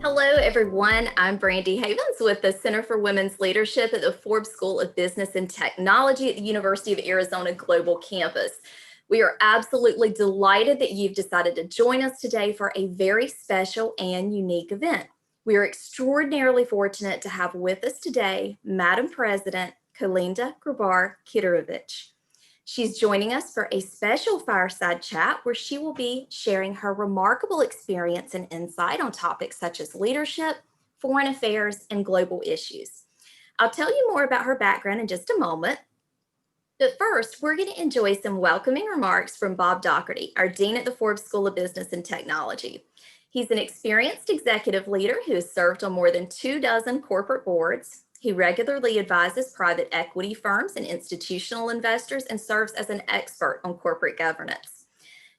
Hello, everyone. I'm Brandy Havens with the Center for Women's Leadership at the Forbes School of Business and Technology at the University of Arizona Global Campus. We are absolutely delighted that you've decided to join us today for a very special and unique event. We are extraordinarily fortunate to have with us today Madam President Kolinda Grabar-Kitarovich. She's joining us for a special fireside chat where she will be sharing her remarkable experience and insight on topics such as leadership, foreign affairs, and global issues. I'll tell you more about her background in just a moment. But first, we're going to enjoy some welcoming remarks from Bob Doherty, our Dean at the Forbes School of Business and Technology. He's an experienced executive leader who has served on more than 24 corporate boards. He regularly advises private equity firms and institutional investors and serves as an expert on corporate governance.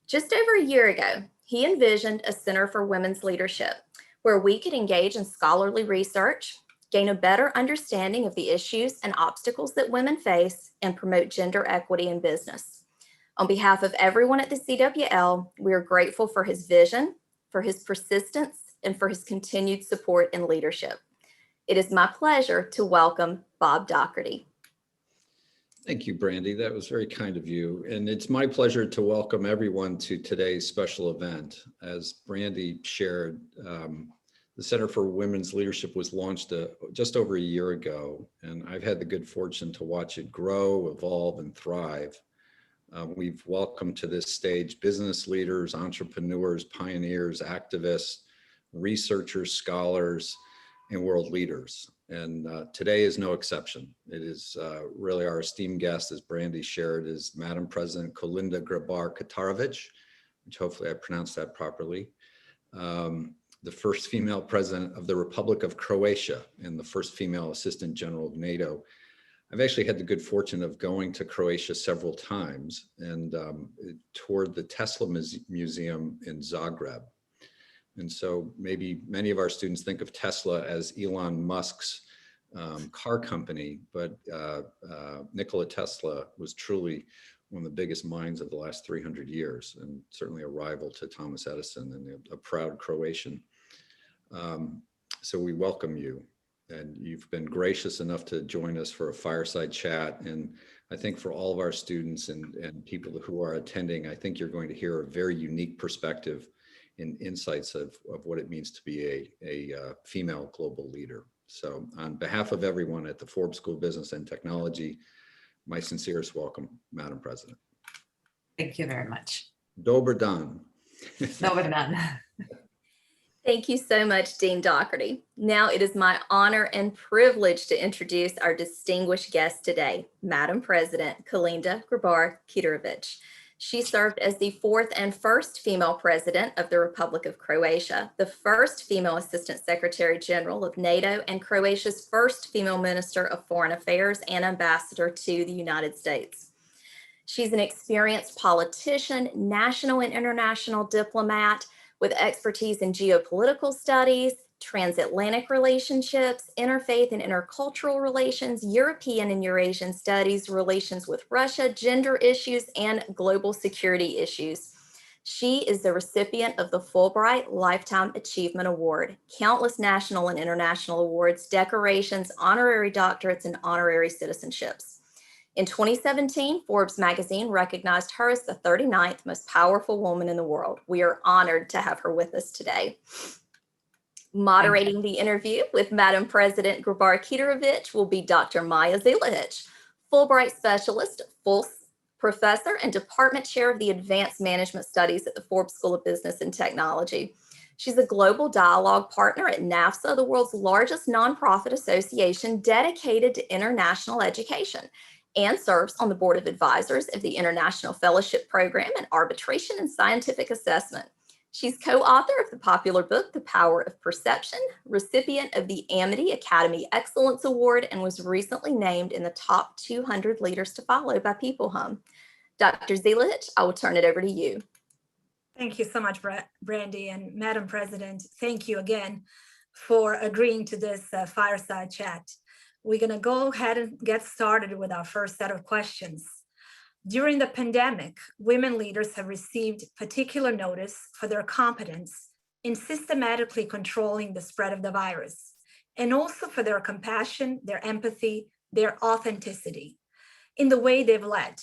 Just over a year ago, he envisioned a Center for Women's Leadership where we could engage in scholarly research, gain a better understanding of the issues and obstacles that women face, and promote gender equity in business. On behalf of everyone at the CWL, we are grateful for his vision, for his persistence, and for his continued support and leadership. It is my pleasure to welcome Bob Doherty. Thank you, Brandy. That was very kind of you. And it's my pleasure to welcome everyone to today's special event. As Brandy shared, the Center for Women's Leadership was launched just over a year ago, and I've had the good fortune to watch it grow, evolve, and thrive. We've welcomed to this stage business leaders, entrepreneurs, pioneers, activists, researchers, scholars, and world leaders. And today is no exception. It is really our esteemed guest, as Brandy shared, is Madam President Kolinda Grabar-Kitarovich, which hopefully I pronounced that properly, the first female president of the Republic of Croatia and the first female assistant general of NATO. I've actually had the good fortune of going to Croatia several times and toured the Tesla Museum in Zagreb. And so maybe many of our students think of Tesla as Elon Musk's car company, but Nikola Tesla was truly one of the biggest minds of the last 300 years, and certainly a rival to Thomas Edison and a proud Croatian. So we welcome you, and you've been gracious enough to join us for a fireside chat. And I think for all of our students and people who are attending, I think you're going to hear a very unique perspective and insights of what it means to be a female global leader. So on behalf of everyone at the Forbes School of Business and Technology, my sincerest welcome, Madam President. Thank you very much. Dober dan. Dober dan. Thank you so much, Dean Doherty. Now it is my honor and privilege to introduce our distinguished guest today, Madam President Kolinda Grabar-Kitarovich. She served as the fourth and first female president of the Republic of Croatia, the first female assistant secretary general of NATO, and Croatia's first female minister of foreign affairs and ambassador to the United States. She's an experienced politician, national and international diplomat with expertise in geopolitical studies, transatlantic relationships, interfaith and intercultural relations, European and Eurasian studies, relations with Russia, gender issues, and global security issues. She is the recipient of the Fulbright Lifetime Achievement Award, countless national and international awards, decorations, honorary doctorates, and honorary citizenships. In 2017, Forbes magazine recognized her as the 39th most powerful woman in the world. We are honored to have her with us today. Moderating the interview with Madam President Grabar-Kitarovich will be Dr. Maya Zilic, Fulbright Specialist, full Professor, and Department Chair of the Advanced Management Studies at the Forbes School of Business and Technology. She's a global dialogue partner at NAFSA, the world's largest nonprofit association dedicated to international education, and serves on the Board of Advisors of the International Fellowship Program in Arbitration and Scientific Assessment. She's co-author of the popular book, The Power of Perception, recipient of the Amity Academy Excellence Award, and was recently named in the top 200 leaders to follow by PeopleHum. Dr. Zilic, I will turn it over to you. Thank you so much, Brandy, and Madam President, thank you again for agreeing to this fireside chat. We're going to go ahead and get started with our first set of questions. During the pandemic, women leaders have received particular notice for their competence in systematically controlling the spread of the virus, and also for their compassion, their empathy, their authenticity in the way they've led.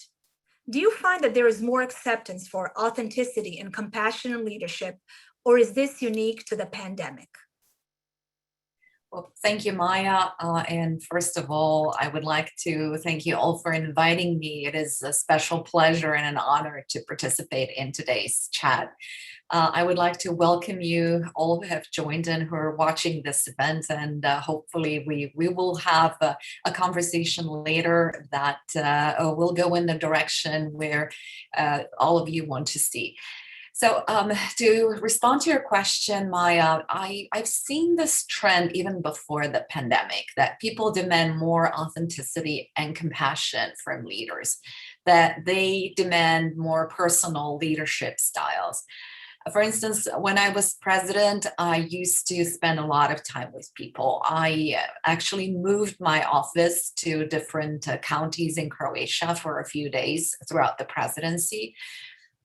Do you find that there is more acceptance for authenticity and compassion in leadership, or is this unique to the pandemic? Well, thank you, Maya. And first of all, I would like to thank you all for inviting me. It is a special pleasure and an honor to participate in today's chat. I would like to welcome you all who have joined and who are watching this event, and hopefully we will have a conversation later that will go in the direction where all of you want to see. So to respond to your question, Maya, I've seen this trend even before the pandemic, that people demand more authenticity and compassion from leaders, that they demand more personal leadership styles. For instance, when I was president, I used to spend a lot of time with people. I actually moved my office to different counties in Croatia for a few days throughout the presidency.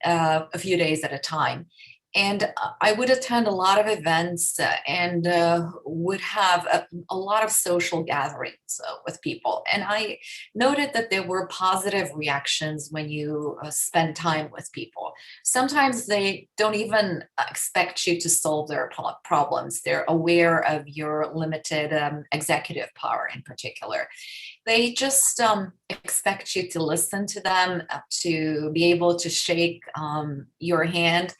A few days at a time. And I would attend a lot of events and would have a lot of social gatherings with people. And I noted that there were positive reactions when you spend time with people. Sometimes they don't even expect you to solve their problems. They're aware of your limited executive power in particular. They just expect you to listen to them, to be able to shake your hand.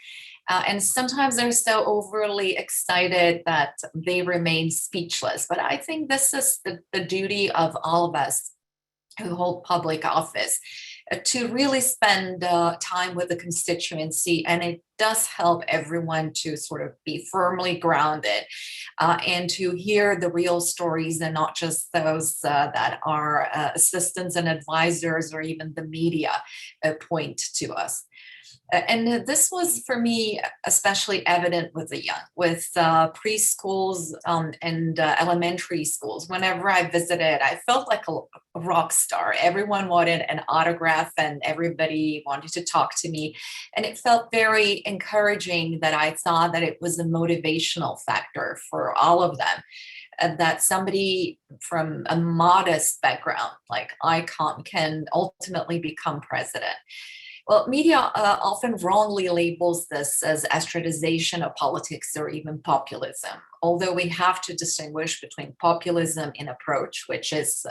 And sometimes they're so overly excited that they remain speechless. But I think this is the duty of all of us who hold public office, to really spend time with the constituency. And it does help everyone to sort of be firmly grounded and to hear the real stories and not just those that our assistants and advisors or even the media point to us. And this was for me especially evident with the young, with preschools and elementary schools. Whenever I visited, I felt like a rock star. Everyone wanted an autograph and everybody wanted to talk to me. And it felt very encouraging that I saw that it was a motivational factor for all of them. That somebody from a modest background like I can ultimately become president. Well, media often wrongly labels this as astratization of politics or even populism, although we have to distinguish between populism in approach, which is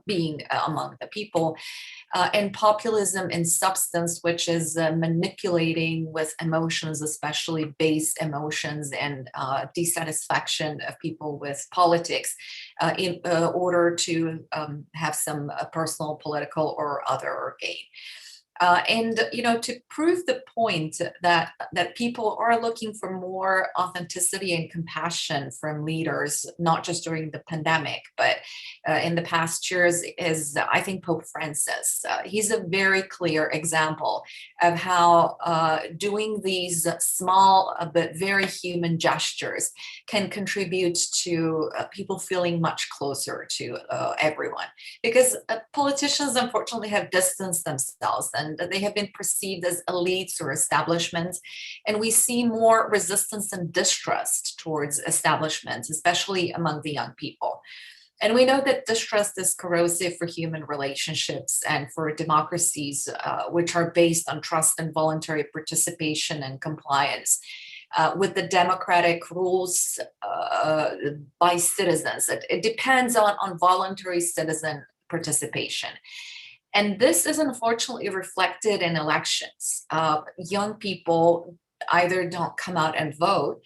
being among the people, and populism in substance, which is manipulating with emotions, especially base emotions and dissatisfaction of people with politics in order to have some personal, political, or other gain. And to prove the point that people are looking for more authenticity and compassion from leaders, not just during the pandemic, but in the past years, is I think Pope Francis. He's a very clear example of how doing these small but very human gestures can contribute to people feeling much closer to everyone. Because politicians, unfortunately, have distanced themselves and they have been perceived as elites or establishments. And we see more resistance and distrust towards establishments, especially among the young people. And we know that distrust is corrosive for human relationships and for democracies, which are based on trust and voluntary participation and compliance with the democratic rules by citizens. It depends on voluntary citizen participation. And this is unfortunately reflected in elections. Young people either don't come out and vote,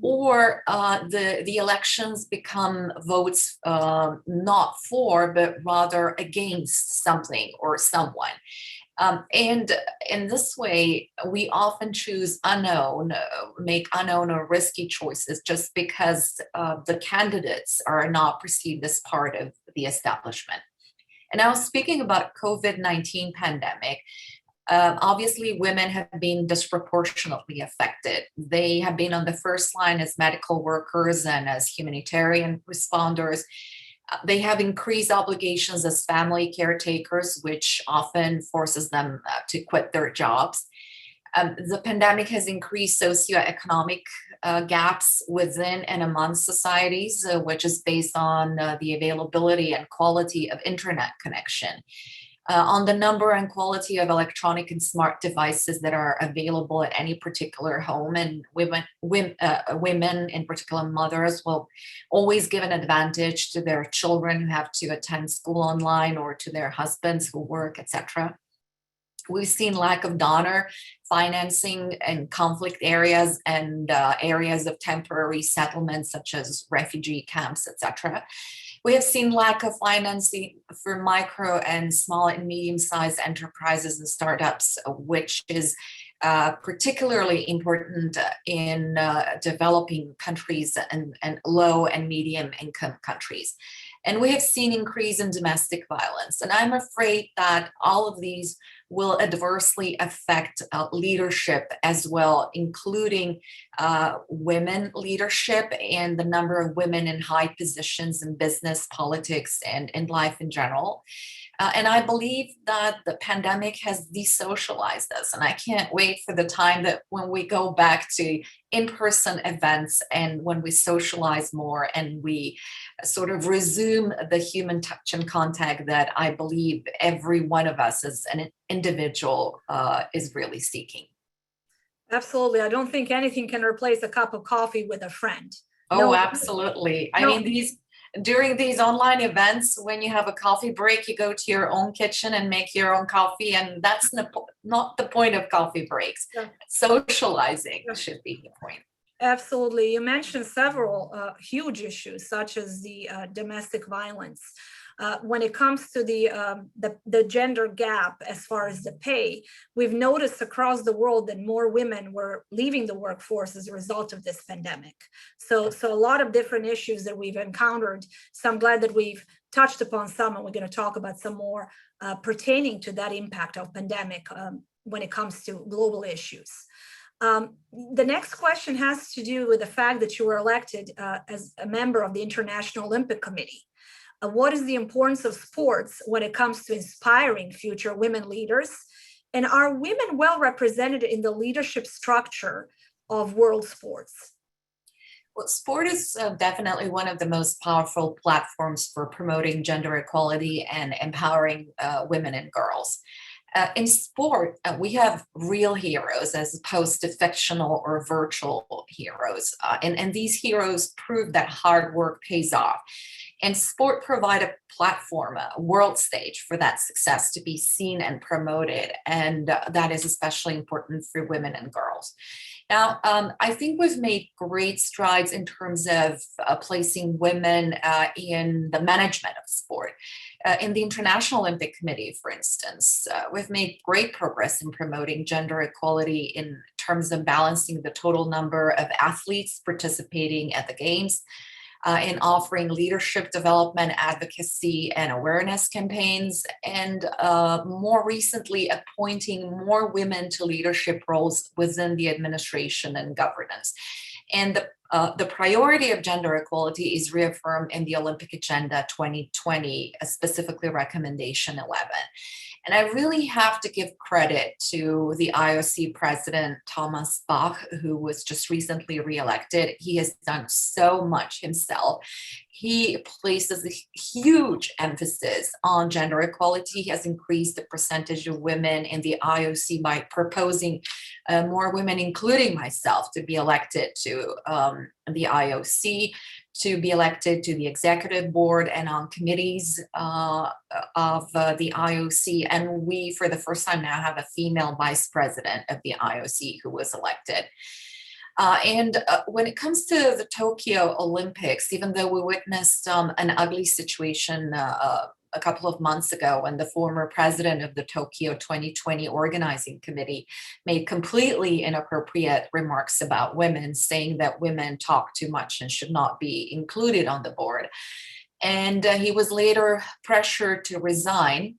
or the elections become votes not for, but rather against something or someone. And in this way, we often choose unknown, make unknown or risky choices just because the candidates are not perceived as part of the establishment. And I was speaking about COVID-19 pandemic. Obviously, women have been disproportionately affected. They have been on the first line as medical workers and as humanitarian responders. They have increased obligations as family caretakers, which often forces them to quit their jobs. The pandemic has increased socioeconomic gaps within and among societies, which is based on the availability and quality of internet connection, on the number and quality of electronic and smart devices that are available at any particular home. And women, in particular mothers, will always give an advantage to their children who have to attend school online, or to their husbands who work, etc. We've seen lack of donor financing in conflict areas and areas of temporary settlements, such as refugee camps, etc. We have seen lack of financing for micro and small and medium-sized enterprises and startups, which is particularly important in developing countries and low and medium income countries. And we have seen increase in domestic violence. And I'm afraid that all of these will adversely affect leadership as well, including women leadership and the number of women in high positions in business, politics, and in life in general. And I believe that the pandemic has desocialized us. And I can't wait for the time that when we go back to in-person events and when we socialize more and we sort of resume the human touch and contact that I believe every one of us as an individual is really seeking. Absolutely. I don't think anything can replace a cup of coffee with a friend. Oh, No, absolutely. I no. mean, during these online events, when you have a coffee break, you go to your own kitchen and make your own coffee. And that's not the point of coffee breaks. Yeah. Socializing Yeah. should be the point. Absolutely. You mentioned several huge issues, such as the domestic violence. When it comes to the gender gap as far as the pay, we've noticed across the world that more women were leaving the workforce as a result of this pandemic. So a lot of different issues that we've encountered. So I'm glad that we've touched upon some, and we're going to talk about some more pertaining to that impact of pandemic when it comes to global issues. The next question has to do with the fact that you were elected as a member of the International Olympic Committee. What is the importance of sports when it comes to inspiring future women leaders? And are women well represented in the leadership structure of world sports? Well, sport is definitely one of the most powerful platforms for promoting gender equality and empowering women and girls. In sport, we have real heroes as opposed to fictional or virtual heroes. And these heroes prove that hard work pays off. And sport provide a platform, a world stage for that success to be seen and promoted. And that is especially important for women and girls. Now, I think we've made great strides in terms of placing women in the management of sport. In the International Olympic Committee, for instance, we've made great progress in promoting gender equality in terms of balancing the total number of athletes participating at the Games, in offering leadership development, advocacy, and awareness campaigns, and more recently, appointing more women to leadership roles within the administration and governance. And the priority of gender equality is reaffirmed in the Olympic Agenda 2020, specifically Recommendation 11. And I really have to give credit to the IOC president, Thomas Bach, who was just recently reelected. He has done so much himself. He places a huge emphasis on gender equality. He has increased the percentage of women in the IOC by proposing more women, including myself, to be elected to the IOC, to be elected to the executive board and on committees of the IOC. And we, for the first time now, have a female vice president of the IOC who was elected. And when it comes to the Tokyo Olympics, even though we witnessed an ugly situation a couple of months ago when the former president of the Tokyo 2020 organizing committee made completely inappropriate remarks about women, saying that women talk too much and should not be included on the board. And he was later pressured to resign.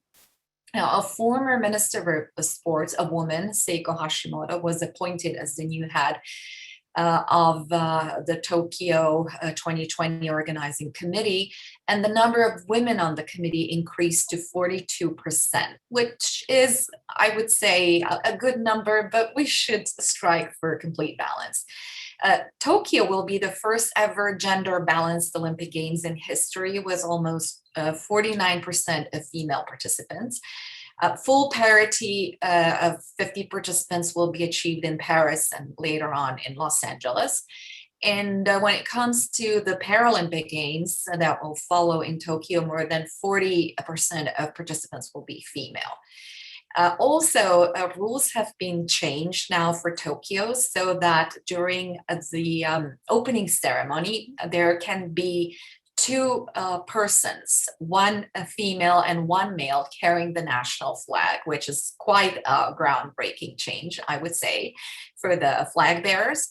Now, a former minister of sports, a woman, Seiko Hashimoto, was appointed as the new head of the Tokyo 2020 organizing committee, and the number of women on the committee increased to 42%, which is, I would say, a good number, but we should strive for complete balance. Tokyo will be the first ever gender balanced Olympic Games in history, with almost 49% of female participants. Full parity of 50 participants will be achieved in Paris and later on in Los Angeles. And when it comes to the Paralympic Games that will follow in Tokyo, more than 40% of participants will be female. Also, rules have been changed now for Tokyo, so that during the opening ceremony, there can be two persons, one a female and one male, carrying the national flag, which is quite a groundbreaking change, I would say, for the flag bearers.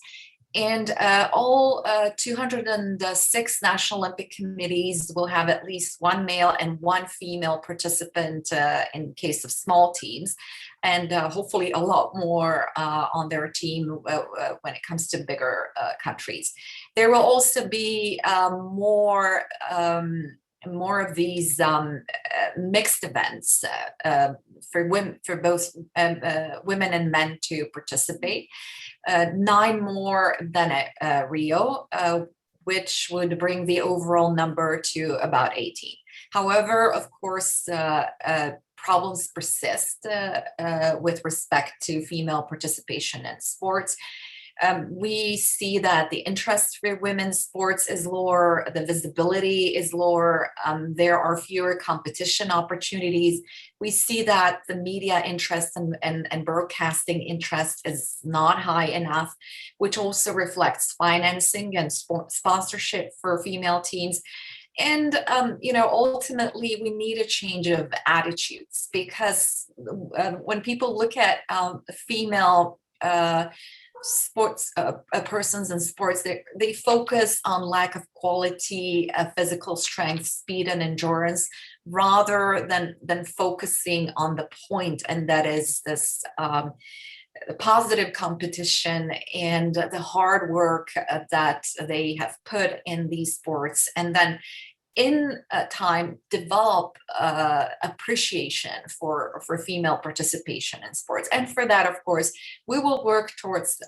And all 206 National Olympic Committees will have at least one male and one female participant in case of small teams, and hopefully a lot more on their team when it comes to bigger countries. There will also be more of these mixed events for women, for both women and men to participate. 9 more than at Rio, which would bring the overall number to about 18. However, of course, problems persist with respect to female participation in sports. We see that the interest for women's sports is lower, the visibility is lower, there are fewer competition opportunities. We see that the media interest and broadcasting interest is not high enough, which also reflects financing and sponsorship for female teams. And, ultimately, we need a change of attitudes, because when people look at female sports persons in sports, they focus on lack of quality, physical strength, speed, and endurance, rather than focusing on the point, and that is this positive competition and the hard work that they have put in these sports, and then in time develop appreciation for female participation in sports. And for that, of course, we will work towards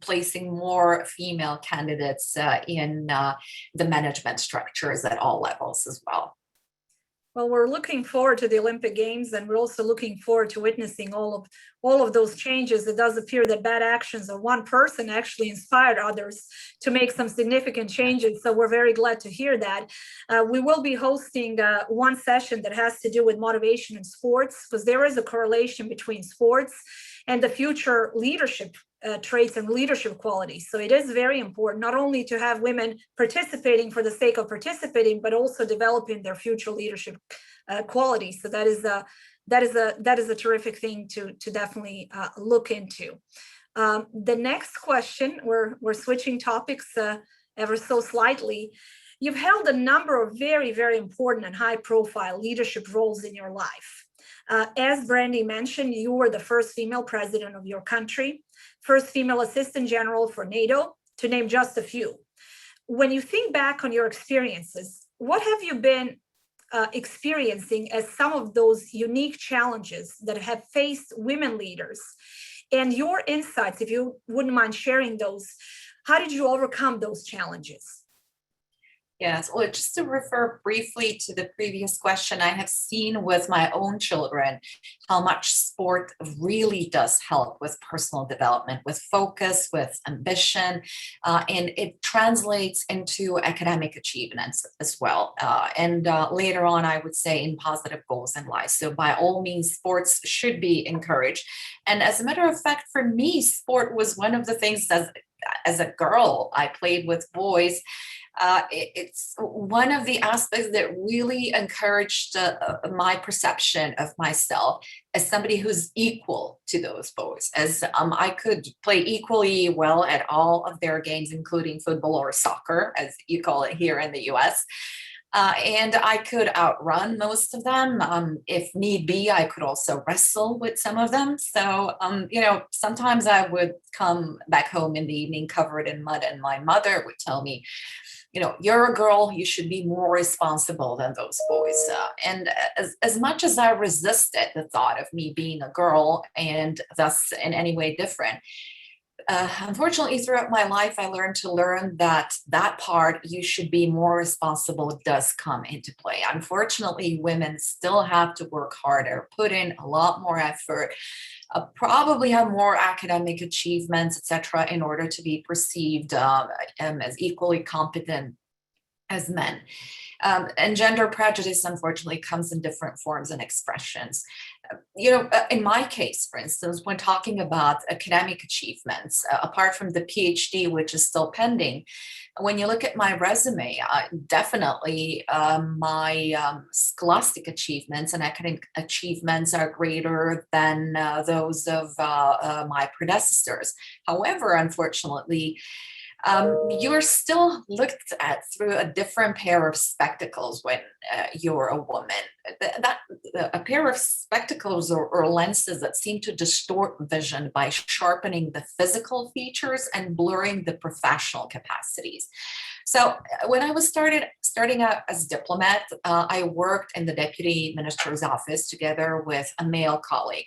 placing more female candidates in the management structures at all levels as well. Well, we're looking forward to the Olympic Games, and we're also looking forward to witnessing all of those changes. It does appear that bad actions of one person actually inspired others to make some significant changes. So we're very glad to hear that. We will be hosting one session that has to do with motivation in sports, because there is a correlation between sports and the future leadership traits and leadership qualities. So it is very important not only to have women participating for the sake of participating, but also developing their future leadership qualities. So that is a terrific thing to definitely look into. The next question, we're switching topics ever so slightly. You've held a number of very, very important and high-profile leadership roles in your life. As Brandy mentioned, you were the first female president of your country, first female assistant general for NATO, to name just a few. When you think back on your experiences, what have you been experiencing as some of those unique challenges that have faced women leaders? And your insights, if you wouldn't mind sharing those, how did you overcome those challenges? Yes, well, just to refer briefly to the previous question, I have seen with my own children how much sport really does help with personal development, with focus, with ambition, and it translates into academic achievements as well. And later on, I would say in positive goals in life. So by all means, sports should be encouraged. And as a matter of fact, for me, sport was one of the things that as a girl, I played with boys. It's one of the aspects that really encouraged my perception of myself as somebody who's equal to those boys, as I could play equally well at all of their games, including football or soccer, as you call it here in the US. And I could outrun most of them. If need be, I could also wrestle with some of them. So, sometimes I would come back home in the evening covered in mud, and my mother would tell me, you're a girl, you should be more responsible than those boys. And as much as I resisted the thought of me being a girl and thus in any way different, unfortunately, throughout my life, I learned that part, you should be more responsible, does come into play. Unfortunately, women still have to work harder, put in a lot more effort, probably have more academic achievements, etc., in order to be perceived as equally competent as men. And gender prejudice, unfortunately, comes in different forms and expressions. In my case, for instance, when talking about academic achievements, apart from the PhD, which is still pending, when you look at my resume, definitely my scholastic achievements and academic achievements are greater than those of my predecessors. However, unfortunately, you're still looked at through a different pair of spectacles when you're a woman. A pair of spectacles or lenses that seem to distort vision by sharpening the physical features and blurring the professional capacities. So when I was starting out as diplomat, I worked in the deputy minister's office together with a male colleague.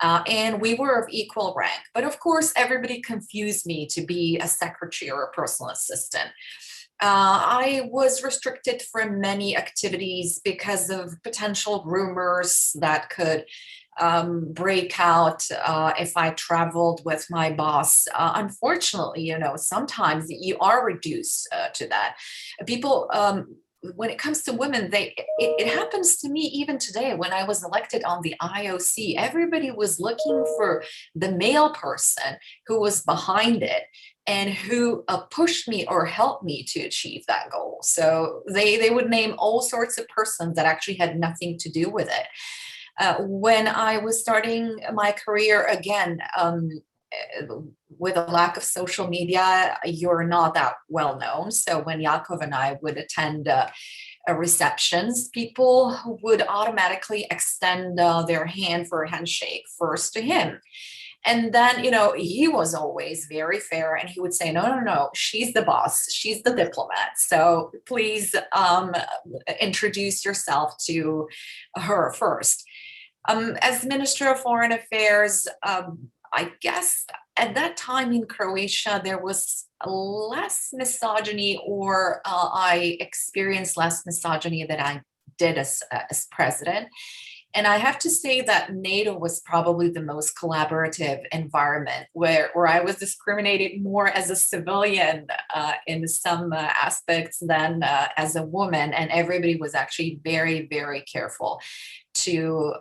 And we were of equal rank. But of course, everybody confused me to be a secretary or a personal assistant. I was restricted from many activities because of potential rumors that could break out if I traveled with my boss. Unfortunately, sometimes you are reduced to that. People, when it comes to women, it happens to me even today. When I was elected on the IOC, everybody was looking for the male person who was behind it and who pushed me or helped me to achieve that goal. So they would name all sorts of persons that actually had nothing to do with it. When I was starting my career again, with a lack of social media, you're not that well known. So when Yakov and I would attend receptions, people would automatically extend their hand for a handshake first to him. And then, he was always very fair and he would say, no, she's the boss. She's the diplomat. So please introduce yourself to her first. As Minister of Foreign Affairs, I guess at that time in Croatia, there was less misogyny, or I experienced less misogyny than I did as president. And I have to say that NATO was probably the most collaborative environment where I was discriminated more as a civilian in some aspects than as a woman. And everybody was actually very, very careful to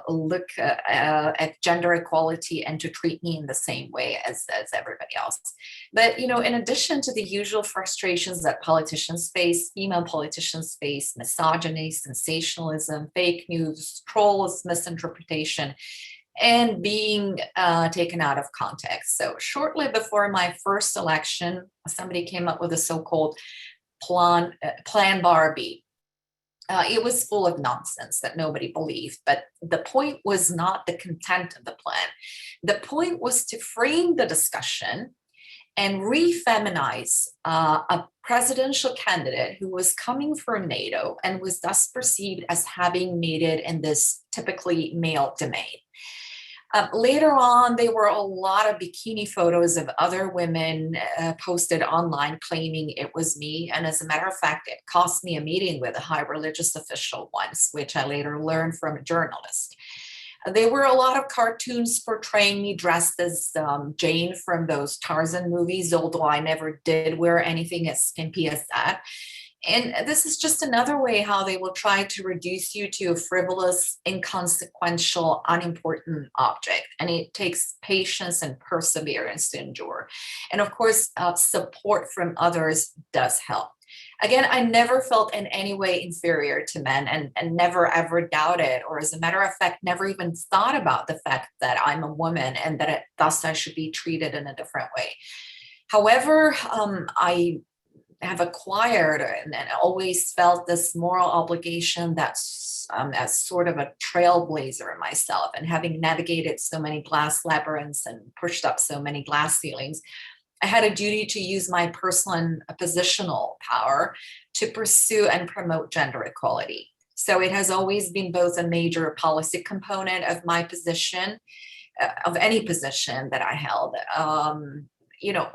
look at gender equality and to treat me in the same way as everybody else. But, in addition to the usual frustrations that politicians face, female politicians face, misogyny, sensationalism, fake news, trolls, misinterpretation, and being taken out of context. So shortly before my first election, somebody came up with a so-called Plan Barbie. It was full of nonsense that nobody believed, but the point was not the content of the plan. The point was to frame the discussion and re-feminize a presidential candidate who was coming from NATO and was thus perceived as having made it in this typically male domain. Later on, there were a lot of bikini photos of other women posted online claiming it was me. And as a matter of fact, it cost me a meeting with a high religious official once, which I later learned from a journalist. There were a lot of cartoons portraying me dressed as Jane from those Tarzan movies, although I never did wear anything as skimpy as that. And this is just another way how they will try to reduce you to a frivolous, inconsequential, unimportant object. And it takes patience and perseverance to endure. And of course, support from others does help. Again, I never felt in any way inferior to men and never ever doubted, or as a matter of fact, never even thought about the fact that I'm a woman and that thus I should be treated in a different way. However, I have acquired and always felt this moral obligation that's as sort of a trailblazer myself, and having navigated so many glass labyrinths and pushed up so many glass ceilings, I had a duty to use my personal and positional power to pursue and promote gender equality. So it has always been both a major policy component of my position, of any position that I held.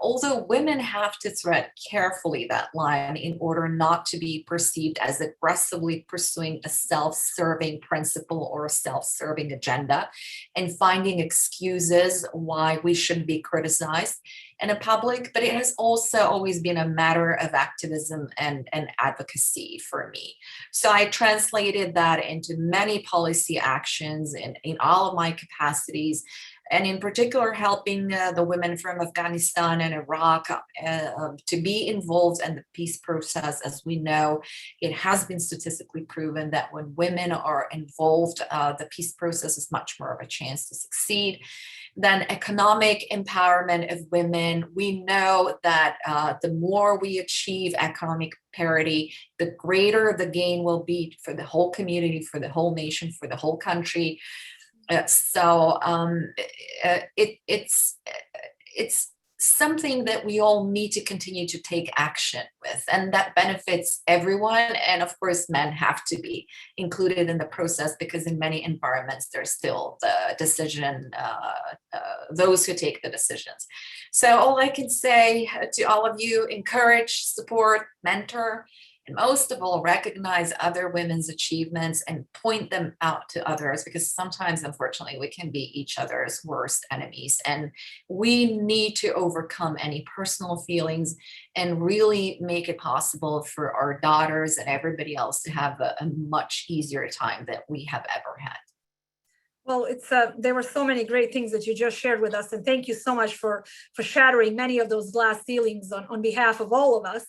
Although women have to tread carefully that line in order not to be perceived as aggressively pursuing a self-serving principle or a self-serving agenda and finding excuses why we shouldn't be criticized in a public, but it has also always been a matter of activism and advocacy for me. So I translated that into many policy actions in all of my capacities, and in particular helping the women from Afghanistan and Iraq to be involved in the peace process. As we know, it has been statistically proven that when women are involved, the peace process is much more of a chance to succeed. Then economic empowerment of women. We know that the more we achieve economic parity, the greater the gain will be for the whole community, for the whole nation, for the whole country. It's something that we all need to continue to take action with, and that benefits everyone. And of course, men have to be included in the process, because in many environments, there's still the decision, those who take the decisions. So all I can say to all of you: encourage, support, mentor, and most of all, recognize other women's achievements and point them out to others, because sometimes, unfortunately, we can be each other's worst enemies. And we need to overcome any personal feelings and really make it possible for our daughters and everybody else to have a much easier time than we have ever had. Well, there were so many great things that you just shared with us, and thank you so much for shattering many of those glass ceilings on behalf of all of us.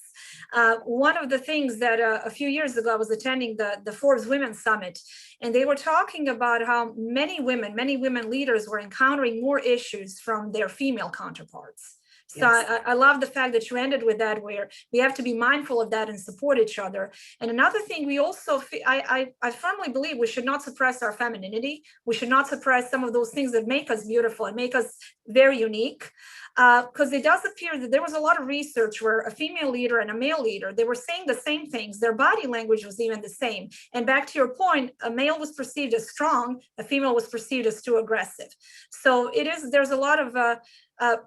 One of the things that a few years ago I was attending the Forbes Women's Summit, and they were talking about how many women leaders were encountering more issues from their female counterparts. So yes. I love the fact that you ended with that, where we have to be mindful of that and support each other. And another thing, we also, I firmly believe we should not suppress our femininity. We should not suppress some of those things that make us beautiful and make us very unique. Because it does appear that there was a lot of research where a female leader and a male leader, they were saying the same things. Their body language was even the same. And back to your point, a male was perceived as strong, a female was perceived as too aggressive. So there's a lot of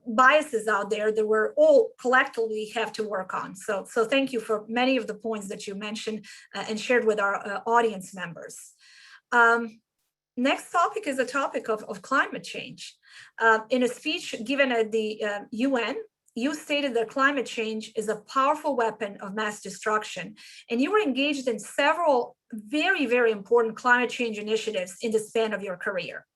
biases out there that we're all collectively have to work on. So thank you for many of the points that you mentioned and shared with our audience members. Next topic is a topic of climate change. In a speech given at the UN, you stated that climate change is a powerful weapon of mass destruction, and you were engaged in several very, very important climate change initiatives in the span of your career.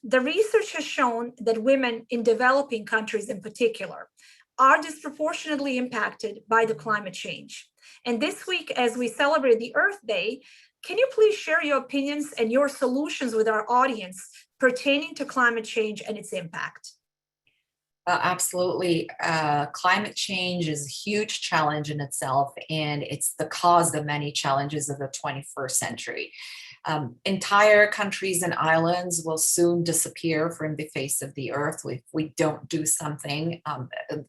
The research has shown that women in developing countries in particular are disproportionately impacted by the climate change. And this week, as we celebrate the Earth Day, can you please share your opinions and your solutions with our audience pertaining to climate change and its impact? Absolutely. Climate change is a huge challenge in itself, and it's the cause of many challenges of the 21st century. Entire countries and islands will soon disappear from the face of the earth if we don't do something.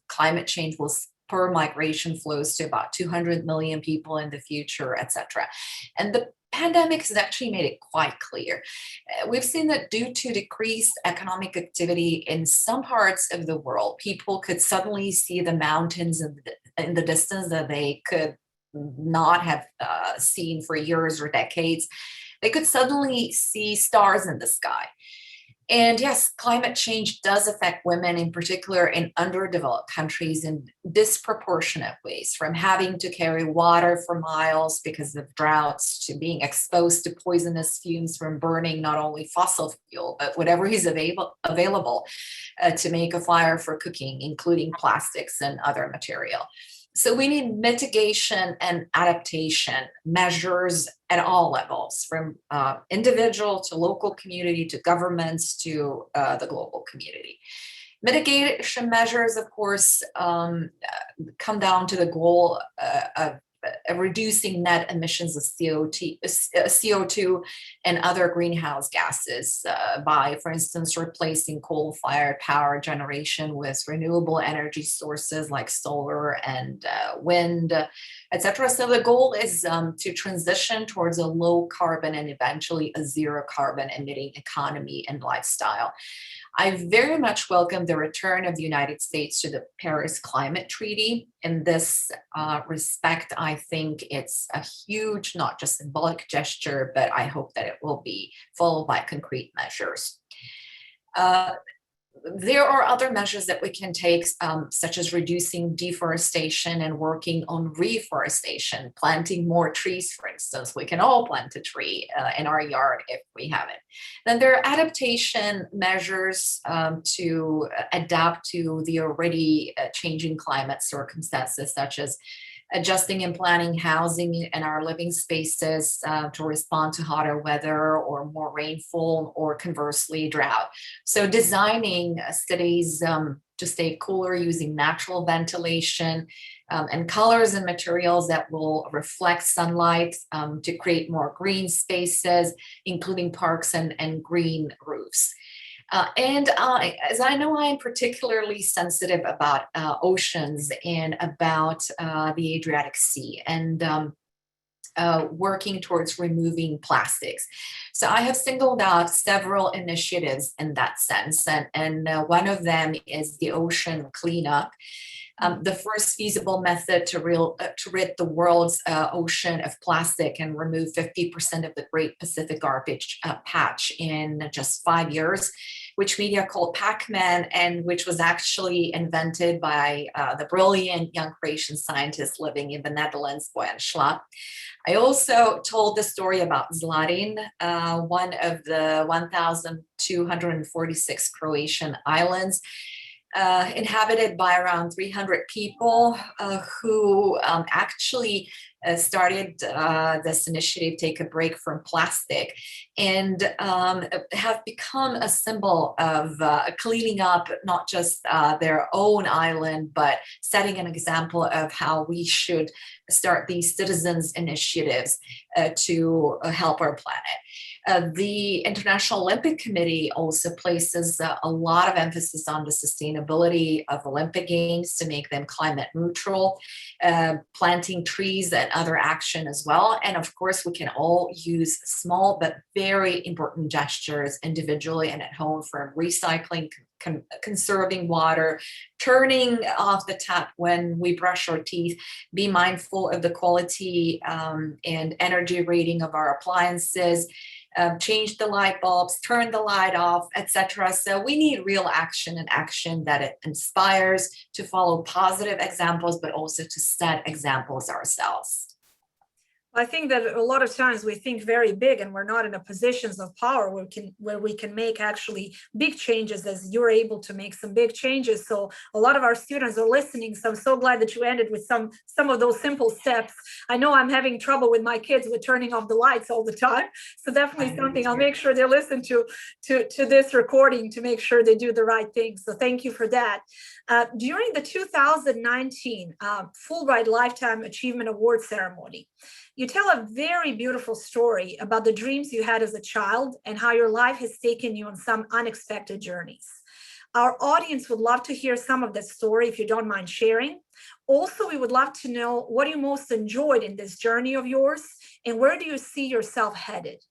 Climate change will spur migration flows to about 200 million people in the future, etc. And the pandemic has actually made it quite clear. We've seen that due to decreased economic activity in some parts of the world, people could suddenly see the mountains in the distance that they could not have seen for years or decades. They could suddenly see stars in the sky. And yes, climate change does affect women, in particular in underdeveloped countries, in disproportionate ways, from having to carry water for miles because of droughts, to being exposed to poisonous fumes from burning not only fossil fuel, but whatever is available to make a fire for cooking, including plastics and other material. So we need mitigation and adaptation measures at all levels, from individual to local community to governments to the global community. Mitigation measures, of course, come down to the goal of reducing net emissions of CO2 and other greenhouse gases by, for instance, replacing coal-fired power generation with renewable energy sources like solar and wind, etc. So the goal is to transition towards a low carbon and eventually a zero carbon emitting economy and lifestyle. I very much welcome the return of the United States to the Paris Climate Treaty. In this respect, I think it's a huge, not just symbolic gesture, but I hope that it will be followed by concrete measures. There are other measures that we can take, such as reducing deforestation and working on reforestation, planting more trees, for instance. We can all plant a tree in our yard if we have it. Then there are adaptation measures to adapt to the already changing climate circumstances, such as adjusting and planning housing in our living spaces to respond to hotter weather or more rainfall, or conversely drought. So designing cities to stay cooler using natural ventilation and colors and materials that will reflect sunlight to create more green spaces, including parks and green roofs. As I know, I am particularly sensitive about oceans and about the Adriatic Sea, and working towards removing plastics. So I have singled out several initiatives in that sense, and one of them is the ocean cleanup. The first feasible method to rid the world's ocean of plastic and remove 50% of the Great Pacific Garbage Patch in just 5 years, which media called Pac-Man, and which was actually invented by the brilliant young Croatian scientist living in the Netherlands, Bojan Šlap. I also told the story about Zlarin, one of the 1,246 Croatian islands, inhabited by around 300 people who actually started this initiative, Take a Break from Plastic, and have become a symbol of cleaning up not just their own island, but setting an example of how we should start these citizens initiatives to help our planet. The International Olympic Committee also places a lot of emphasis on the sustainability of Olympic Games to make them climate neutral, planting trees and other action as well. And of course, we can all use small but very important gestures individually and at home, from recycling, conserving water, turning off the tap when we brush our teeth, be mindful of the quality and energy rating of our appliances, change the light bulbs, turn the light off, etc. So we need real action, and action that it inspires, to follow positive examples, but also to set examples ourselves. I think that a lot of times we think very big, and we're not in a positions of power where we can make actually big changes, as you're able to make some big changes. So a lot of our students are listening. So I'm so glad that you ended with some of those simple steps. I know I'm having trouble with my kids with turning off the lights all the time. So definitely something I'll make sure they listen to this recording to make sure they do the right thing. So thank you for that. During the 2019 Fulbright Lifetime Achievement Award ceremony, you tell a very beautiful story about the dreams you had as a child and how your life has taken you on some unexpected journeys. Our audience would love to hear some of that story, if you don't mind sharing. Also, we would love to know what you most enjoyed in this journey of yours, and where do you see yourself headed?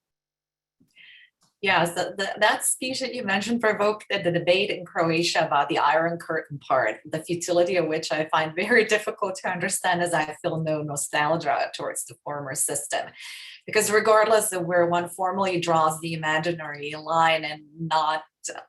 Yeah, so that speech that you mentioned provoked the debate in Croatia about the Iron Curtain part, the futility of which I find very difficult to understand, as I feel no nostalgia towards the former system. Because regardless of where one formally draws the imaginary line and not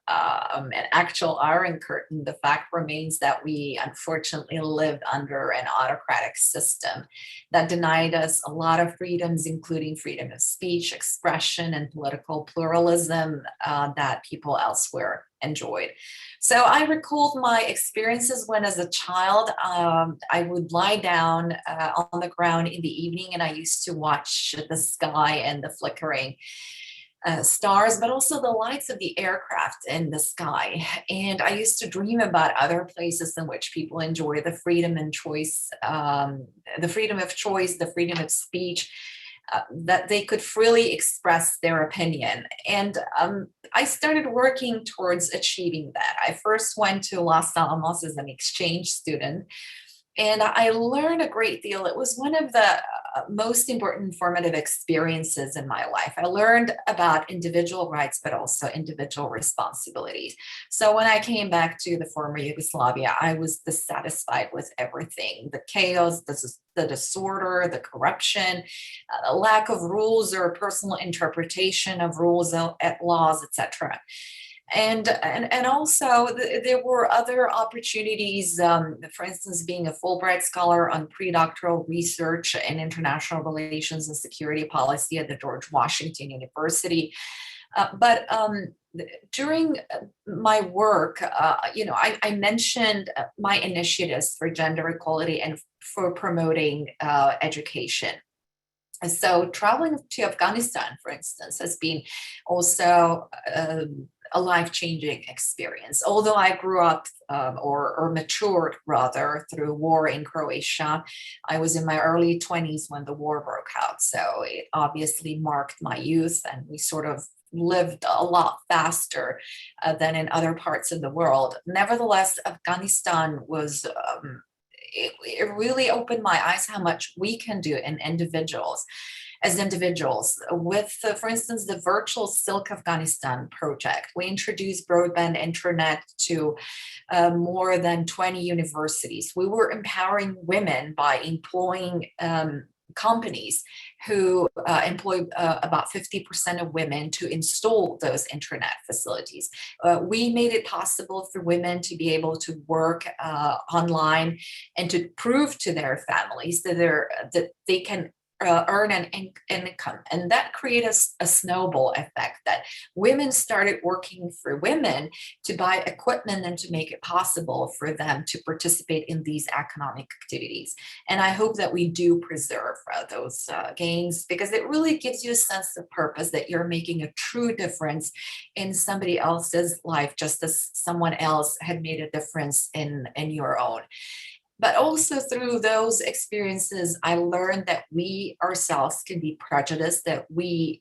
an actual Iron Curtain, the fact remains that we unfortunately lived under an autocratic system that denied us a lot of freedoms, including freedom of speech, expression, and political pluralism that people elsewhere enjoyed. So I recalled my experiences when, as a child, I would lie down on the ground in the evening, and I used to watch the sky and the flickering stars, but also the lights of the aircraft in the sky. And I used to dream about other places in which people enjoy the freedom and choice, the freedom of choice, the freedom of speech, that they could freely express their opinion. And I started working towards achieving that. I first went to Los Alamos as an exchange student, and I learned a great deal. It was one of the most important formative experiences in my life. I learned about individual rights, but also individual responsibilities. So when I came back to the former Yugoslavia, I was dissatisfied with everything: the chaos, the disorder, the corruption, the lack of rules or personal interpretation of rules, laws, etc. And also there were other opportunities, for instance, being a Fulbright scholar on pre-doctoral research in international relations and security policy at the George Washington University. But during my work, I mentioned my initiatives for gender equality and for promoting education. And so traveling to Afghanistan, for instance, has been also a life-changing experience. Although I grew up or matured rather through war in Croatia, I was in my early 20s when the war broke out. So it obviously marked my youth, and we sort of lived a lot faster than in other parts of the world. Nevertheless, Afghanistan was it really opened my eyes how much we can do as individuals with, for instance, the virtual Silk Afghanistan project. We introduced broadband internet to more than 20 universities. We were empowering women by employing companies who employ about 50% of women to install those internet facilities. We made it possible for women to be able to work online and to prove to their families that they can earn an income. And that created a snowball effect, that women started working for women to buy equipment and to make it possible for them to participate in these economic activities. And I hope that we do preserve those gains, because it really gives you a sense of purpose, that you're making a true difference in somebody else's life, just as someone else had made a difference in your own. But also through those experiences, I learned that we ourselves can be prejudiced, that we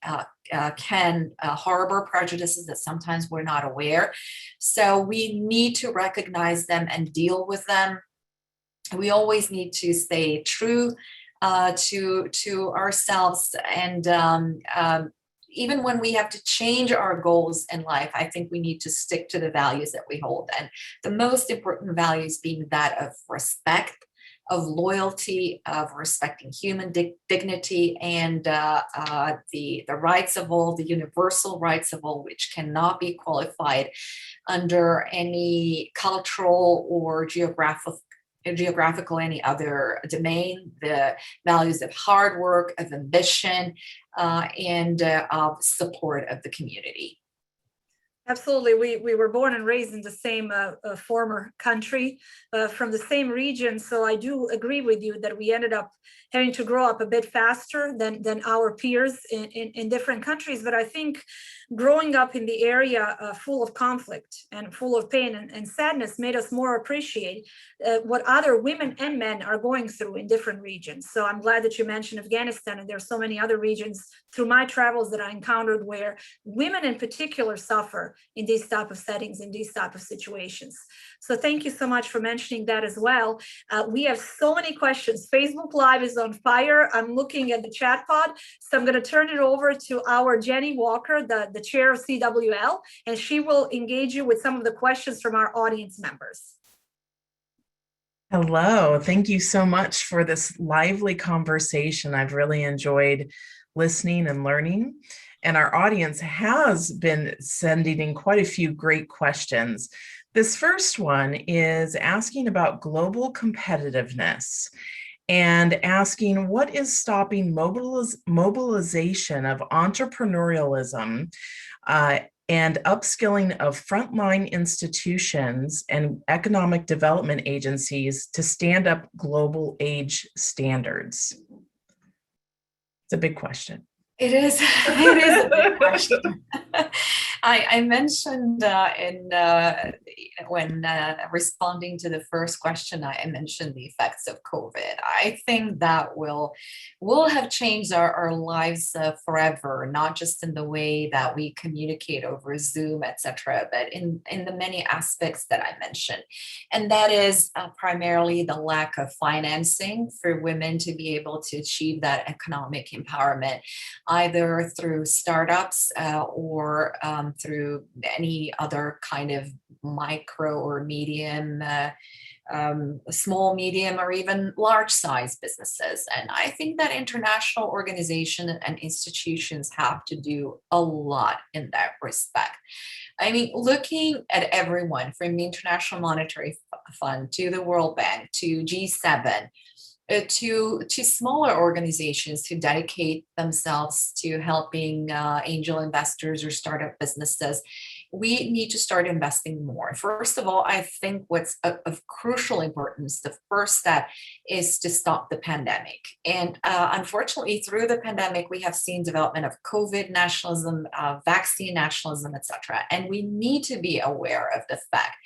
can harbor prejudices, that sometimes we're not aware. So we need to recognize them and deal with them. We always need to stay true to ourselves, and even when we have to change our goals in life, I think we need to stick to the values that we hold. And the most important values being that of respect, of loyalty, of respecting human dignity, and the rights of all, the universal rights of all, which cannot be qualified under any cultural or geographical any other domain. The values of hard work, of ambition, and of support of the community. Absolutely. We were born and raised in the same former country, from the same region. So I do agree with you that we ended up having to grow up a bit faster than our peers in different countries. But I think growing up in the area full of conflict and full of pain and sadness made us more appreciate what other women and men are going through in different regions. So I'm glad that you mentioned Afghanistan, and there's so many other regions through my travels that I encountered where women in particular suffer in these type of settings, in these type of situations. So thank you so much for mentioning that as well. We have so many questions. Facebook Live is on fire. I'm looking at the chat pod, so I'm going to turn it over to our Jenny Walker, the chair of CWL, and she will engage you with some of the questions from our audience members. Hello, thank you so much for this lively conversation. I've really enjoyed listening and learning, and our audience has been sending in quite a few great questions. This first one is asking about global competitiveness and asking what is stopping mobilization of entrepreneurialism and upskilling of frontline institutions and economic development agencies to stand up global age standards? It's a big question. It is. It is a big question. I mentioned when responding to the first question, I mentioned the effects of COVID. I think that will have changed our lives forever, not just in the way that we communicate over Zoom, etc., but in the many aspects that I mentioned, and that is primarily the lack of financing for women to be able to achieve that economic empowerment, either through startups or through any other kind of micro or medium, small, medium, or even large size businesses. And I think that international organizations and institutions have to do a lot in that respect. I mean, looking at everyone from the International Monetary Fund to the World Bank to G7, to smaller organizations who dedicate themselves to helping angel investors or startup businesses, we need to start investing more. First of all, I think what's of crucial importance, the first step is to stop the pandemic. And unfortunately, through the pandemic, we have seen development of COVID nationalism, vaccine nationalism, etc. And we need to be aware of the fact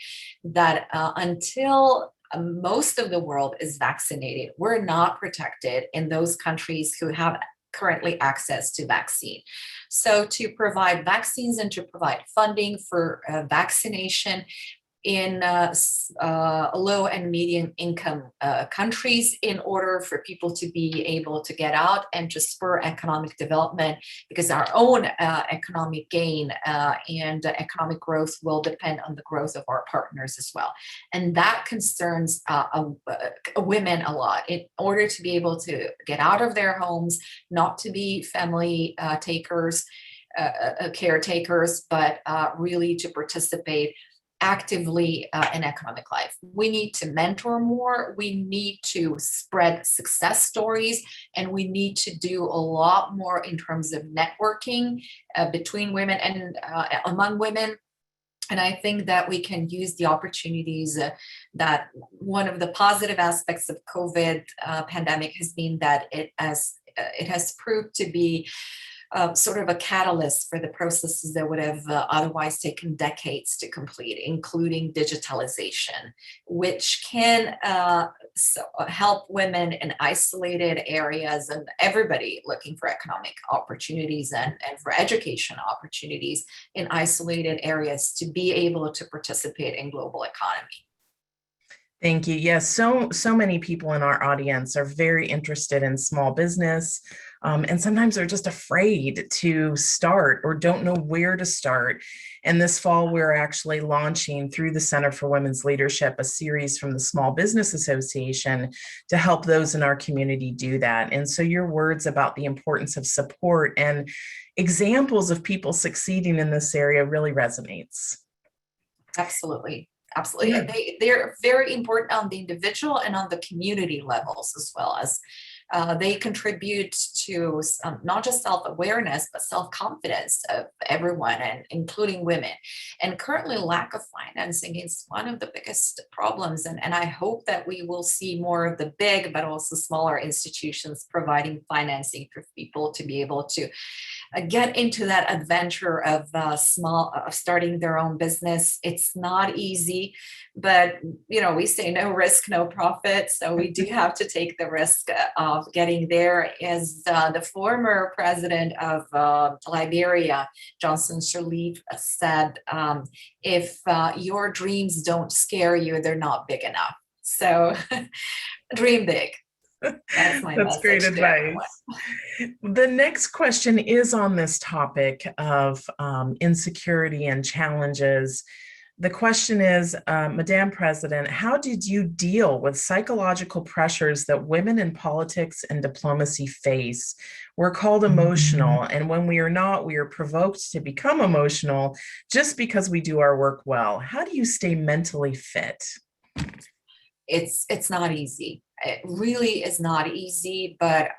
that until most of the world is vaccinated, we're not protected in those countries who have currently access to vaccine. So to provide vaccines and to provide funding for vaccination in low and medium income countries, in order for people to be able to get out and to spur economic development, because our own economic gain and economic growth will depend on the growth of our partners as well. And that concerns women a lot. In order to be able to get out of their homes, not to be family caretakers, but really to participate actively in economic life. We need to mentor more, we need to spread success stories, and we need to do a lot more in terms of networking between women and among women. And I think that we can use the opportunities that one of the positive aspects of COVID pandemic has been that it has proved to be sort of a catalyst for the processes that would have otherwise taken decades to complete, including digitalization, which can help women in isolated areas and everybody looking for economic opportunities and for education opportunities in isolated areas to be able to participate in global economy. Thank you. Yes, so many people in our audience are very interested in small business, and sometimes they're just afraid to start or don't know where to start. And this fall, we're actually launching through the Center for Women's Leadership a series from the Small Business Association to help those in our community do that. And so your words about the importance of support and examples of people succeeding in this area really resonates. Absolutely. Absolutely. Yeah. They're very important on the individual and on the community levels, as well as they contribute to not just self-awareness, but self-confidence of everyone, and including women. And currently, lack of financing is one of the biggest problems. And I hope that we will see more of the big, but also smaller institutions providing financing for people to be able to get into that adventure of starting their own business. It's not easy, but we say no risk, no profit. So we do have to take the risk of getting there. As the former president of Liberia, Johnson Sirleaf, said, if your dreams don't scare you, they're not big enough. So dream big. That's great advice. The next question is on this topic of insecurity and challenges. The question is, Madam President, how did you deal with psychological pressures that women in politics and diplomacy face? We're called emotional, and when we are not, we are provoked to become emotional just because we do our work well. How do you stay mentally fit? It's not easy. It really is not easy, but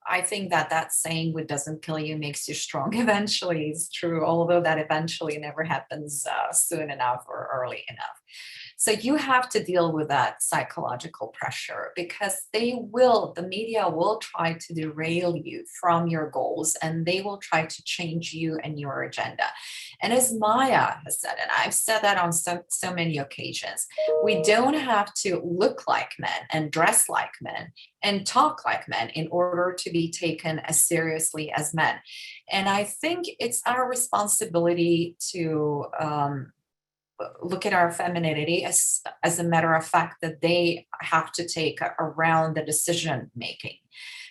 I think that saying, what doesn't kill you makes you strong eventually is true, although that eventually never happens soon enough or early enough. So you have to deal with that psychological pressure, because the media will try to derail you from your goals, and they will try to change you and your agenda. And as Maya has said, and I've said that on so many occasions, we don't have to look like men and dress like men and talk like men in order to be taken as seriously as men. And I think it's our responsibility to look at our femininity as a matter of fact that they have to take around the decision making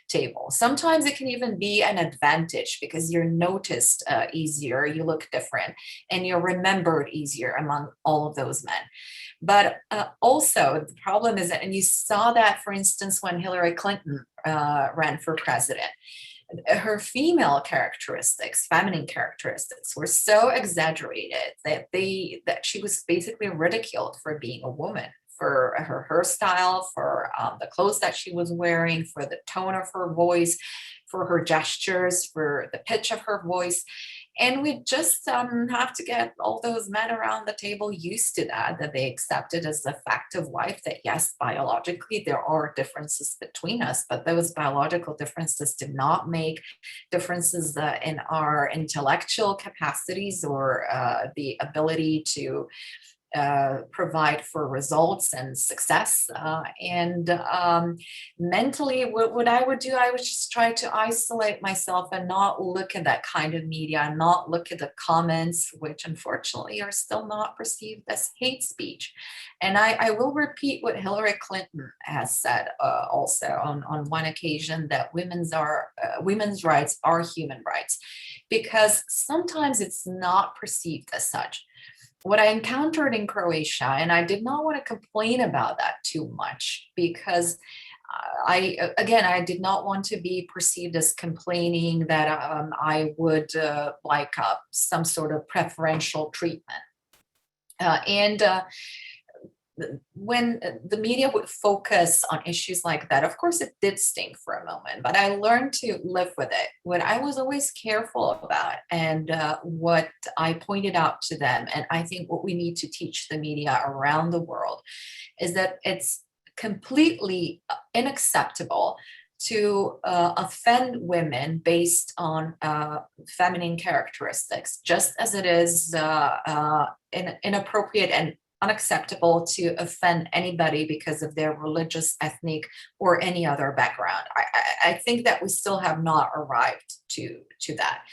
table. Sometimes it can even be an advantage, because you're noticed easier, you look different, and you're remembered easier among all of those men. But also the problem is that, and you saw that, for instance, when Hillary Clinton ran for president, her female characteristics, feminine characteristics, were so exaggerated that she was basically ridiculed for being a woman, for her hairstyle, for the clothes that she was wearing, for the tone of her voice, for her gestures, for the pitch of her voice. And we just have to get all those men around the table used to that they accept it as a fact of life, that yes, biologically there are differences between us, but those biological differences do not make differences in our intellectual capacities or the ability to provide for results and success. Mentally, what I would do, I would just try to isolate myself and not look at that kind of media, and not look at the comments, which unfortunately are still not perceived as hate speech. And I will repeat what Hillary Clinton has said also on one occasion, that women's rights are human rights, because sometimes it's not perceived as such. What I encountered in Croatia, and I did not want to complain about that too much, because I did not want to be perceived as complaining that I would like some sort of preferential treatment. When the media would focus on issues like that, of course it did sting for a moment, but I learned to live with it. What I was always careful about, and what I pointed out to them, and I think what we need to teach the media around the world, is that it's completely unacceptable to offend women based on feminine characteristics, just as it is inappropriate and unacceptable to offend anybody because of their religious, ethnic, or any other background. I think that we still have not arrived to that.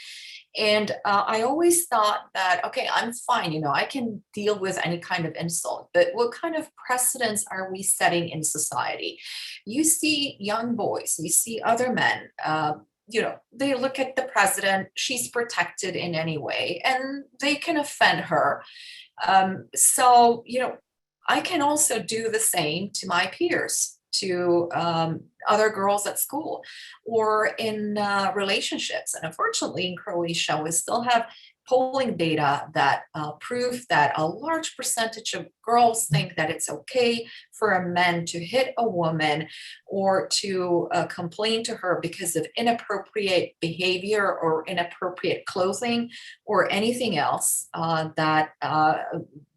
And I always thought that, okay, I'm fine, I can deal with any kind of insult, but what kind of precedents are we setting in society? You see young boys, you see other men, they look at the president, she's protected in any way, and they can offend her. So, I can also do the same to my peers, to other girls at school, or in relationships. And unfortunately, in Croatia, we still have polling data that prove that a large percentage of girls think that it's okay for a man to hit a woman or to complain to her because of inappropriate behavior or inappropriate clothing or anything else that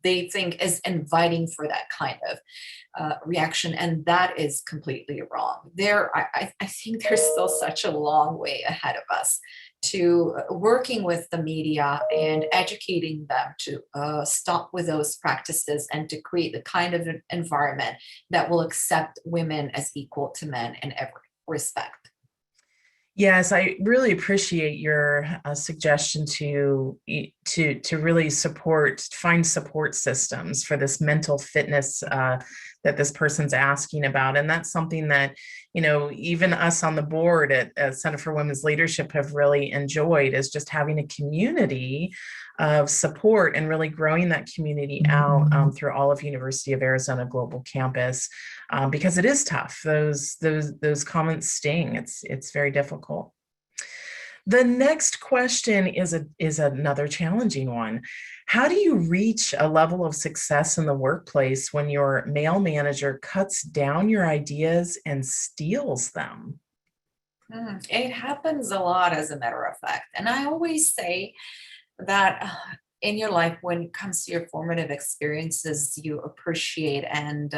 they think is inviting for that kind of reaction. And that is completely wrong. I think there's still such a long way ahead of us to working with the media and educating them to stop with those practices and to create the kind of environment that will accept women as equal to men in every respect. Yes, I really appreciate your suggestion to really find support systems for this mental fitness that this person's asking about. And that's something that, even us on the board at Center for Women's Leadership have really enjoyed, is just having a community of support and really growing that community out through all of University of Arizona Global Campus, because it is tough. Those comments sting. It's very difficult. The next question is another challenging one. How do you reach a level of success in the workplace when your male manager cuts down your ideas and steals them? It happens a lot, as a matter of fact. And I always say that in your life, when it comes to your formative experiences, you appreciate and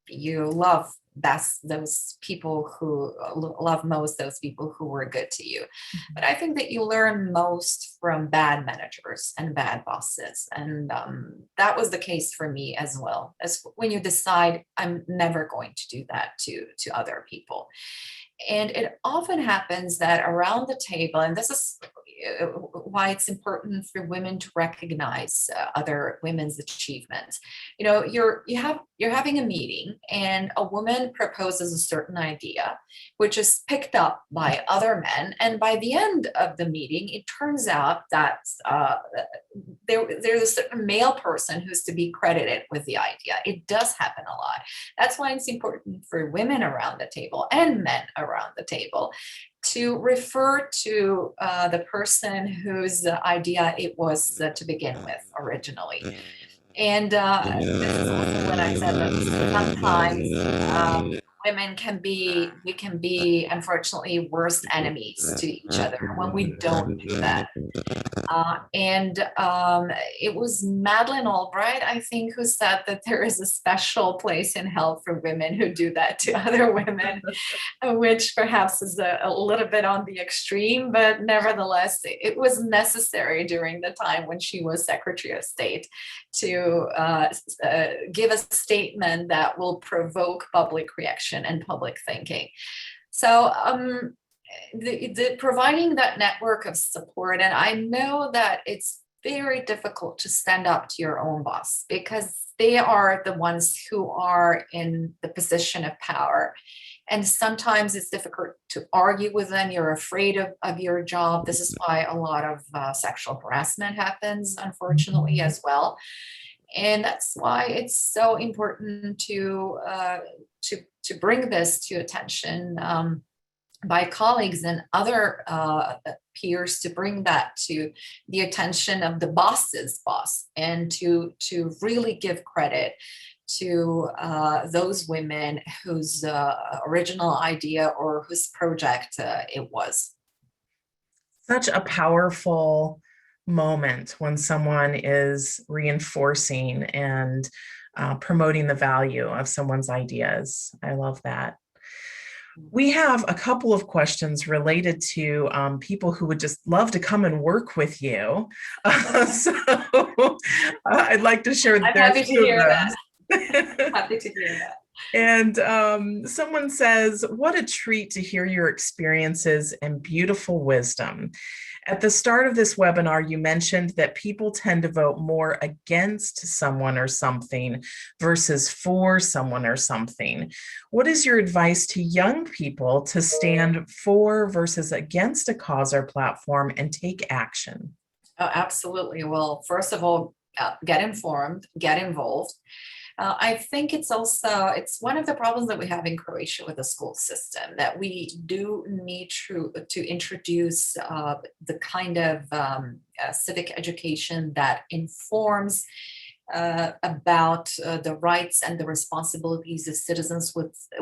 you love best those people who love most those people who were good to you. But I think that you learn most from bad managers and bad bosses. And that was the case for me as well, as when you decide I'm never going to do that to other people. And it often happens that around the table, and this is why it's important for women to recognize other women's achievements. You know, you're having a meeting and a woman proposes a certain idea, which is picked up by other men. And by the end of the meeting, it turns out that there's a certain male person who's to be credited with the idea. It does happen a lot. That's why it's important for women around the table and men around the table to refer to the person whose idea it was to begin with originally. And this is also what I said, that sometimes we can be unfortunately worst enemies to each other when we don't do that. It was Madeleine Albright, I think, who said that there is a special place in hell for women who do that to other women, which perhaps is a little bit on the extreme, but nevertheless, it was necessary during the time when she was Secretary of State to give a statement that will provoke public reaction and public thinking. So the providing that network of support, and I know that it's very difficult to stand up to your own boss because they are the ones who are in the position of power. And sometimes it's difficult to argue with them. You're afraid of your job. This is why a lot of sexual harassment happens, unfortunately, as well. And that's why it's so important to bring this to attention by colleagues and other peers, to bring that to the attention of the boss's boss, and to really give credit to those women whose original idea or whose project it was. Such a powerful moment when someone is reinforcing and promoting the value of someone's ideas. I love that. We have a couple of questions related to people who would just love to come and work with you. So I'd like to share. I'm happy to hear that. Happy to hear that. And someone says, what a treat to hear your experiences and beautiful wisdom. At the start of this webinar, you mentioned that people tend to vote more against someone or something versus for someone or something. What is your advice to young people to stand for versus against a cause or platform and take action? Oh, absolutely. Well, first of all, get informed, get involved. I think it's one of the problems that we have in Croatia with the school system, that we do need to introduce the kind of civic education that informs about the rights and the responsibilities of citizens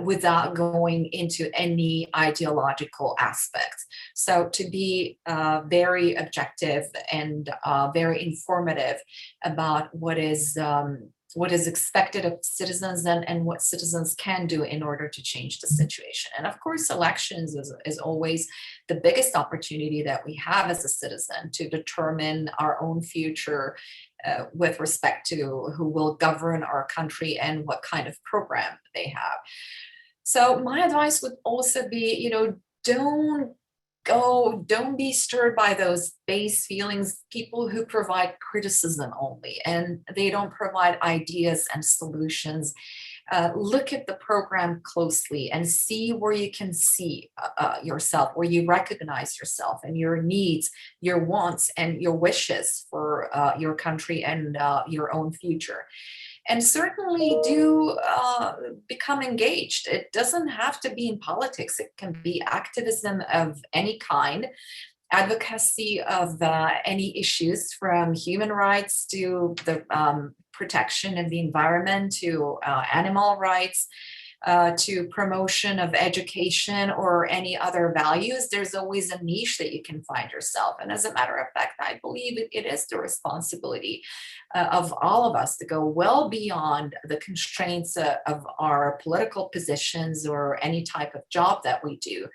without going into any ideological aspects. So to be very objective and very informative about what is expected of citizens and what citizens can do in order to change the situation. And of course, elections is always the biggest opportunity that we have as a citizen to determine our own future with respect to who will govern our country and what kind of program they have. So my advice would also be, don't be stirred by those base feelings, people who provide criticism only, and they don't provide ideas and solutions. Look at the program closely and see where you can see yourself, where you recognize yourself and your needs, your wants, and your wishes for your country and your own future. And certainly do become engaged. It doesn't have to be in politics. It can be activism of any kind, advocacy of any issues, from human rights to the protection of the environment to animal rights. to promotion of education or any other values, there's always a niche that you can find yourself. And as a matter of fact, I believe it is the responsibility of all of us to go well beyond the constraints of our political positions or any type of job that we do,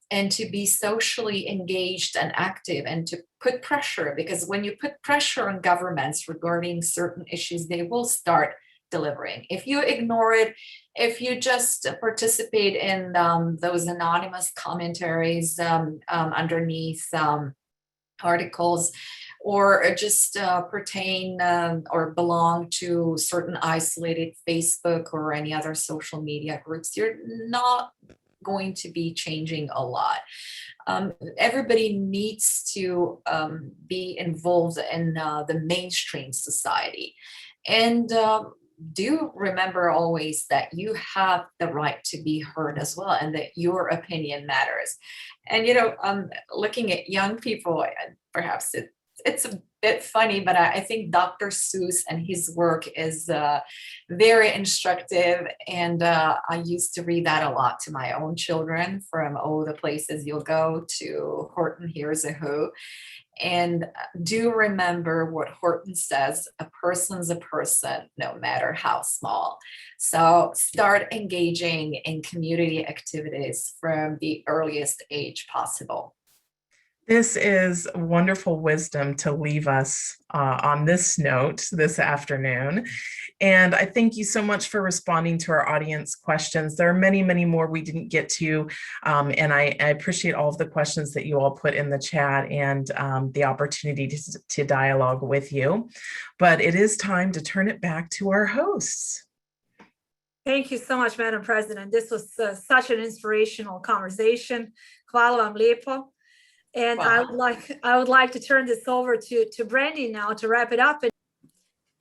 and to be socially engaged and active and to put pressure, because when you put pressure on governments regarding certain issues, they will start delivering. If you ignore it, if you just participate in those anonymous commentaries underneath articles, or just pertain or belong to certain isolated Facebook or any other social media groups, you're not going to be changing a lot. Everybody needs to be involved in the mainstream society. And do remember always that you have the right to be heard as well, and that your opinion matters. And, looking at young people, perhaps it's a bit funny, but I think Dr. Seuss and his work is very instructive. And I used to read that a lot to my own children, from Oh, the Places You'll Go to Horton Hears a Who. And do remember what Horton says, a person's a person, no matter how small. So start engaging in community activities from the earliest age possible. This is wonderful wisdom to leave us on this note this afternoon. And I thank you so much for responding to our audience questions. There are many, many more we didn't get to. And I appreciate all of the questions that you all put in the chat, and the opportunity to dialogue with you. But it is time to turn it back to our hosts. Thank you so much, Madam President. This was such an inspirational conversation. Hvala vam lijepo. And wow. I would like to turn this over to Brandy now to wrap it up.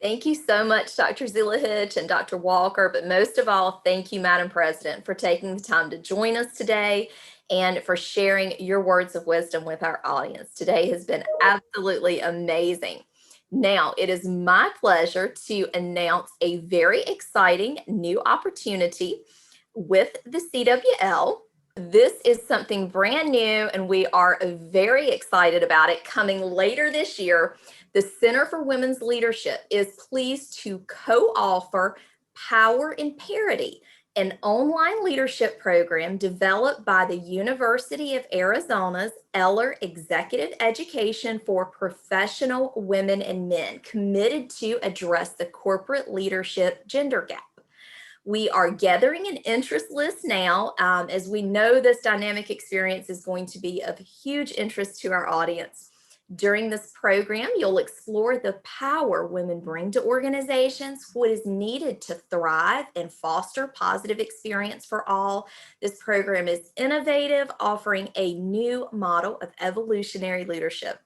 Thank you so much, Dr. Zilahich and Dr. Walker. But most of all, thank you, Madam President, for taking the time to join us today and for sharing your words of wisdom with our audience. Today has been absolutely amazing. Now, it is my pleasure to announce a very exciting new opportunity with the CWL. This is something brand new, and we are very excited about it. Coming later this year, the Center for Women's Leadership is pleased to co-offer Power in Parity, an online leadership program developed by the University of Arizona's Eller Executive Education for Professional Women and Men, committed to address the corporate leadership gender gap. We are gathering an interest list now, as we know this dynamic experience is going to be of huge interest to our audience. During this program, you'll explore the power women bring to organizations, what is needed to thrive and foster positive experience for all. This program is innovative, offering a new model of evolutionary leadership.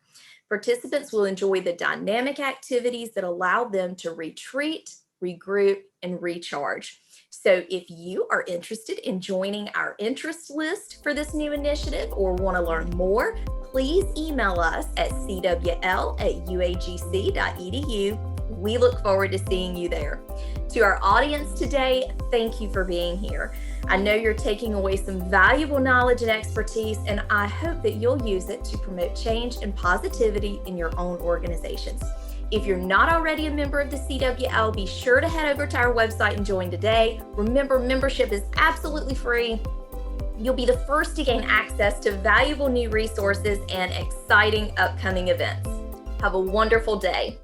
Participants will enjoy the dynamic activities that allow them to retreat, regroup, and recharge. So if you are interested in joining our interest list for this new initiative or want to learn more, please email us at cwl@uagc.edu. We look forward to seeing you there. To our audience today, thank you for being here. I know you're taking away some valuable knowledge and expertise, and I hope that you'll use it to promote change and positivity in your own organizations. If you're not already a member of the CWL, be sure to head over to our website and join today. Remember, membership is absolutely free. You'll be the first to gain access to valuable new resources and exciting upcoming events. Have a wonderful day.